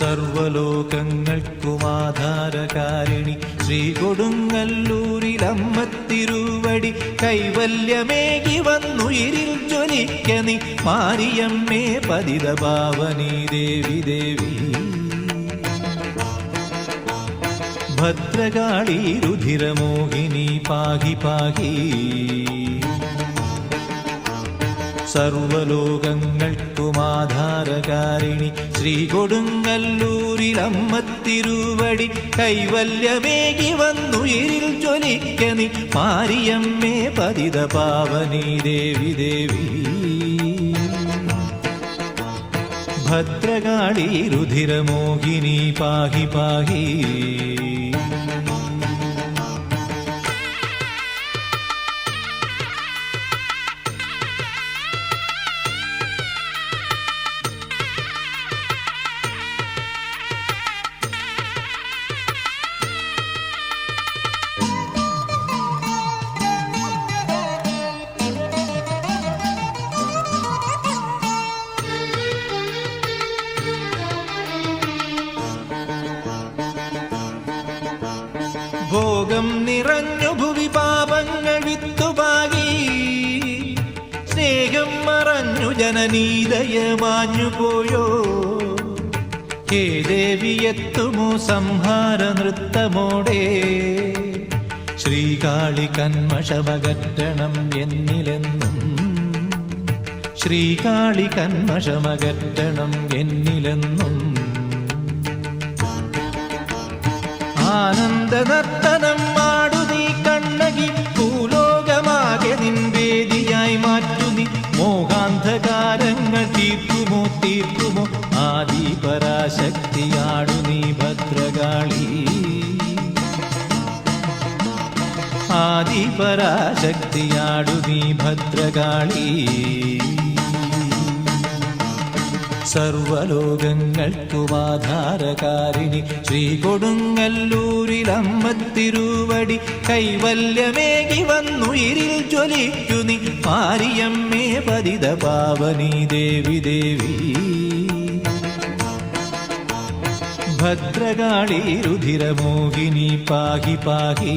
സർവലോകങ്ങൾക്കുമാധാരകാരിണി ശ്രീ കൊടുങ്ങല്ലൂരിലമ്മ തിരുവടി കൈവല്യമേകി വന്നുയിരിൽ ജ്വലിക്കനി മാരിയമ്മേ പതിതപാവനി ദേവി ദേവി ഭദ്രകാളി രുധിരമോഹിനി പാഹി പാഹി സർവലോകങ്ങൾക്കുമാധാരകാരിണി ശ്രീ കൊടുങ്ങല്ലൂരിലമ്മ തിരുവടി കൈവല്യമേകി വന്നുയിരിൽ ജ്വലിക്കനി മാരിയമ്മേ പതിതപാവനി ദേവി ദേവി ഭദ്രകാളി രുധിരമോഹിനി പാഹി പാഹി ഭോഗം നിറഞ്ഞു ഭുവി പാപങ്ങൾ വിത്തുപാകി സ്നേഹം മറഞ്ഞു ജനനീതയ മാഞ്ഞുപോയോ ഹേ ദേവി എത്തുമോ സംഹാര നൃത്തമോടെ ശ്രീകാളി കന്മഷമകറ്റണം എന്നിലെന്നും ശ്രീകാളി കന്മഷമകറ്റണം എന്നിലെന്നും ആനന്ദ നർത്തനം മാടു നീ കണ്ണകി ഭൂലോകമാകെ നിൻ വേദിയായി മാറ്റു നീ മോഹാന്ധകാരങ്ങൾ തീർക്കുമോ തീർക്കുമോ ആദി പരാശക്തിയാടു നീ ഭദ്രകാളി ആദി പരാശക്തിയാടു നീ ഭദ്രകാളി സർവലോകങ്ങൾക്കുമാധാരകാരിണി ശ്രീ കൊടുങ്ങല്ലൂരിലമ്മ തിരുവടി കൈവല്യമേകി വന്നുയിരിൽ ജ്വലിക്കു നീ മാരിയമ്മേ പതിതപാവനി ദേവി ദേവി ഭദ്രകാളി രുധിരമോഹിനി പാഹി പാഹി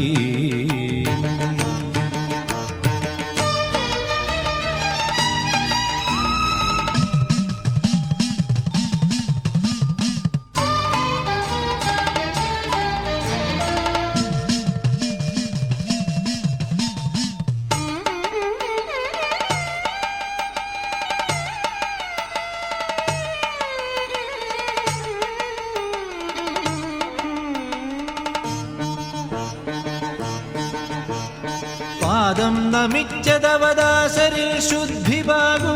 പാദം നമിച്ചതവദാസരിൽ ശുദ്ധിഭാഗൂ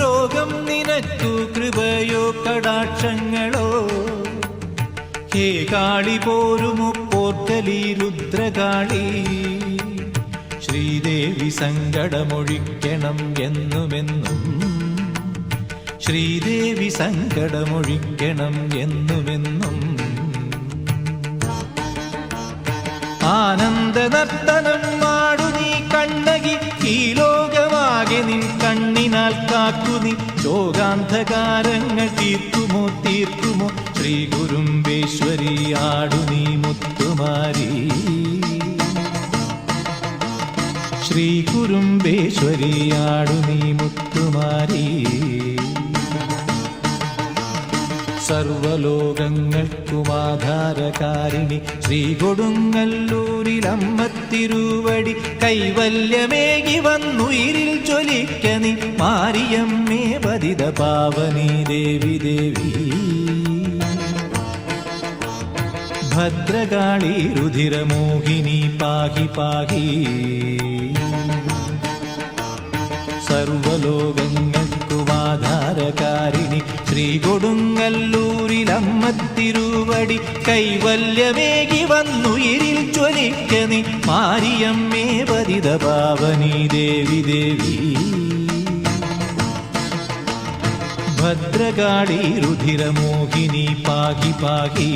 രോഗം നിനക്കു കൃപയോ കടാക്ഷങ്ങളോ ഹേ കാളി പോരുമു പോർക്കലി രുദ്രകാളി ശ്രീദേവി സങ്കടമൊഴിക്കണം എന്നുമെന്നും ശ്രീദേവി സങ്കടമൊഴിക്കണം എന്നുമെന്നും ആനന്ദ നർത്തനം മാടു നീ കണ്ണകി ഈ ലോകമാകെ നിൻ കണ്ണിനാൽ കാക്കു നീ ശോകാന്ധകാരങ്ങൾ തീർക്കുമോ തീർക്കുമോ ശ്രീ കുരുംബേശ്വരി ആടു നീ മുത്തുമാരി ശ്രീ കുരുംബേശ്വരി ആടു നീ മുത്തുമാരി സർവലോകങ്ങൾക്കുമാധാരകാരിണി ശ്രീ കൊടുങ്ങല്ലൂരിലമ്മ തിരുവടി കൈവല്യമേകി വന്നുയിരിൽ ജ്വലിക്കനി മാരിയമ്മേ പതിതപാവനി ദേവി ദേവി ഭദ്രകാളി രുധിരമോഹിനി പാഹി പാഹി സർവലോകങ്ങൾക്കുമാധാരകാരിണി ശ്രീ കൊടുങ്ങല്ലൂരിലമ്മ തിരുവടി കൈവല്യമേകി വന്നുയിരിൽ ജ്വലിക്കനി മാരിയമ്മേ പതിതപാവനി ദേവി ദേവി ഭദ്രകാളി രുധിരമോഹിനി പാഹി പാഹി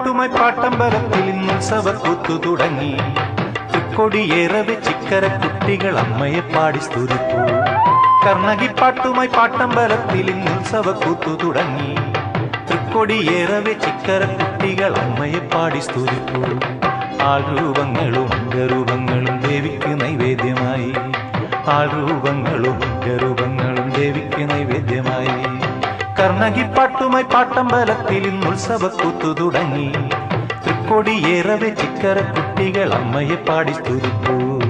പാട്ടുമായി പാട്ടമ്പലത്തിൽ ഉത്സവക്കൂത്തു തുടങ്ങി. തൃക്കൊടിയേറവെ ചിക്കര കുട്ടികൾ അമ്മയെ പാടി സ്തുതിപ്പൂ. കർണകിപ്പാട്ടുമായി പാട്ടമ്പലത്തിൽ ഉത്സവക്കൂത്തു തുടങ്ങി. തൃക്കൊടിയേറവെ ചിക്കര കുട്ടികൾ അമ്മയെ പാടി സ്തുതിപ്പൂ. ആൾരൂപങ്ങളും അംഗരൂപങ്ങളും ദേവിക്ക് നൈവേദ്യമായി. ആൾരൂപങ്ങളും അംഗരൂപങ്ങളും ദേവിക്ക് നൈവേദ്യമായി. കർണകിപ്പാട്ടുമായി പാട്ടമ്പലത്തിൽ ഉത്സവക്കൂത്തു തുടങ്ങി. തൃക്കൊടിയേറവെ ചിക്കര കുട്ടികൾ അമ്മയെ പാടി സ്തുതിപ്പൂ.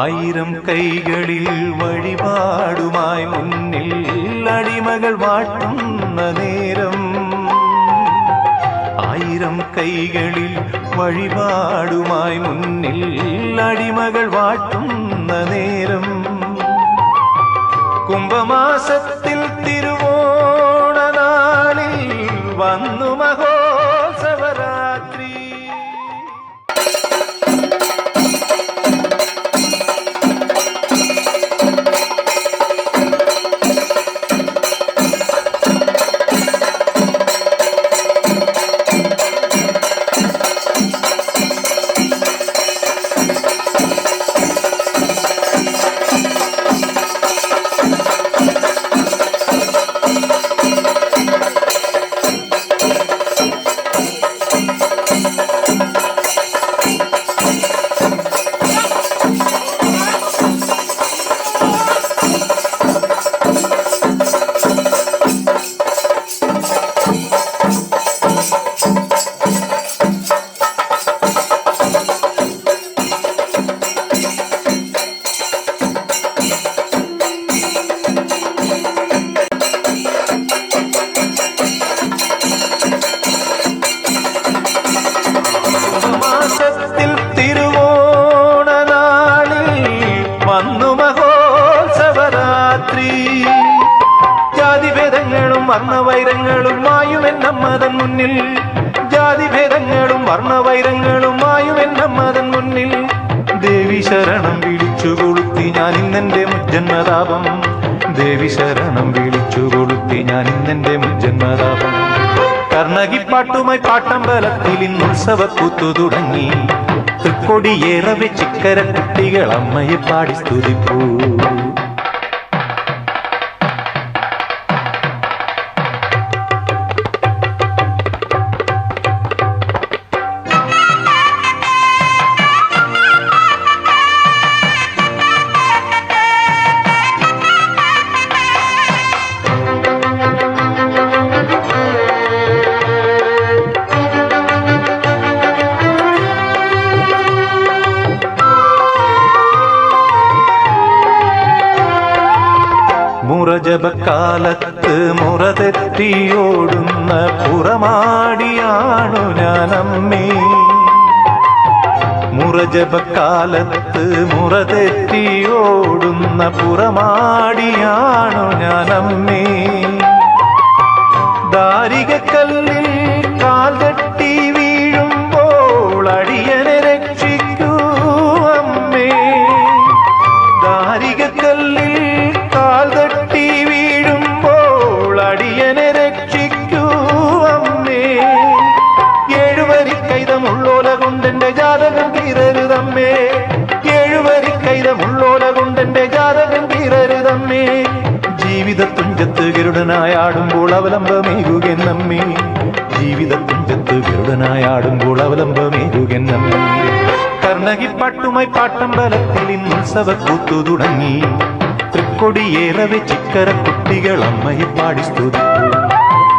ആയിരം കൈകളിൽ വഴിപാടുമായി മുന്നിൽ അടിമകൾ വാട്ടുന്ന നേരം. ആയിരം കൈകളിൽ വഴിപാടുമായി മുന്നിൽ അടിമകൾ വാട്ടുന്ന നേരം. കുംഭമാസത്തിൽ തിരുവോണനാളിൽ വന്നു മഹോത്സവരാത്രി. ജാതിഭേദങ്ങളും വർണ്ണവൈരങ്ങളും മായുമെന്നമ്മതൻ മുന്നിൽ. ജാതിഭേദങ്ങളും വർണ്ണവൈരങ്ങളും മായുമെന്നമ്മതൻ മുന്നിൽ. ദേവി ശരണം വിളിച്ചു കൊളുത്തി ഞാൻ ഇന്നെന്റെ മുജ്ജന്മതാപം. ദേവി ശരണം വിളിച്ചു കൊളുത്തി ഞാൻ ഇന്നെന്റെ മുജ്ജന്മതാപം. കർണകിപ്പാട്ടുമായി പാട്ടമ്പലത്തിൽ ഉത്സവക്കൂത്തു തുടങ്ങി. തൃക്കൊടിയേറവെ ചിക്കര കുട്ടികൾ അമ്മയെ പാടി സ്തുതിപ്പൂ. മുറജപക്കാലത്ത് മുറതെറ്റിയോടുന്ന പുറമാടിയാണു ഞാനമ്മേ. മുറജപക്കാലത്ത് മുറതെറ്റിയോടുന്ന പുറമാടിയാണു ഞാനമ്മേ. ദാരികക്കല്ലിൽ കാൽ തട്ടി വീഴുമ്പോൾ അടിയനെ രക്ഷിക്കൂ അമ്മേ. ദാരികക്കല്ലിൽ കാൽ തട്ടി വീഴുമ്പോൾ അടിയനെ രക്ഷിക്കൂ അമ്മേ. ഏഴുവരിക്കൈതമുള്ളോല കൊണ്ടെന്റെ ജാതകം കീറരുതമ്മേ. ഏഴുവരിക്കൈതമുള്ളോല കൊണ്ടെന്റെ ജാതകം കീറരുതമ്മേ. ജീവിതത്തുഞ്ചത്ത് ഗരുഡനായാടുമ്പോൾ അവലംബമേകുകെന്നമ്മേ. ജീവിതത്തുഞ്ചത്ത് ഗരുഡനായാടുമ്പോൾ അവലംബമേകുകെന്നമ്മേ. കർണകിപ്പാട്ടുമായി പാട്ടമ്പലത്തിൽ ഉത്സവക്കൂത്തു തുടങ്ങി. തൃക്കൊടിയേറവെ ചിക്കര കുട്ടികൾ അമ്മയെ പാടി സ്തുതിപ്പൂ.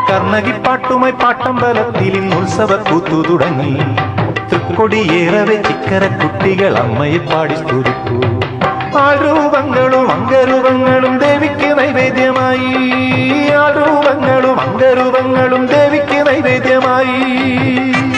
കർണകിപ്പാട്ടുമായി പാട്ടമ്പലത്തിൽ ഉത്സവക്കൂത്തു തുടങ്ങി. തൃക്കൊടിയേറവെ ചിക്കര കുട്ടികൾ അമ്മയെ പാടി സ്തുതിപ്പൂ. ആൾരൂപങ്ങളും അംഗരൂപങ്ങളും ദേവിക്ക് നൈവേദ്യമായി. ആൾരൂപങ്ങളും അംഗരൂപങ്ങളും ദേവിക്ക് നൈവേദ്യമായി.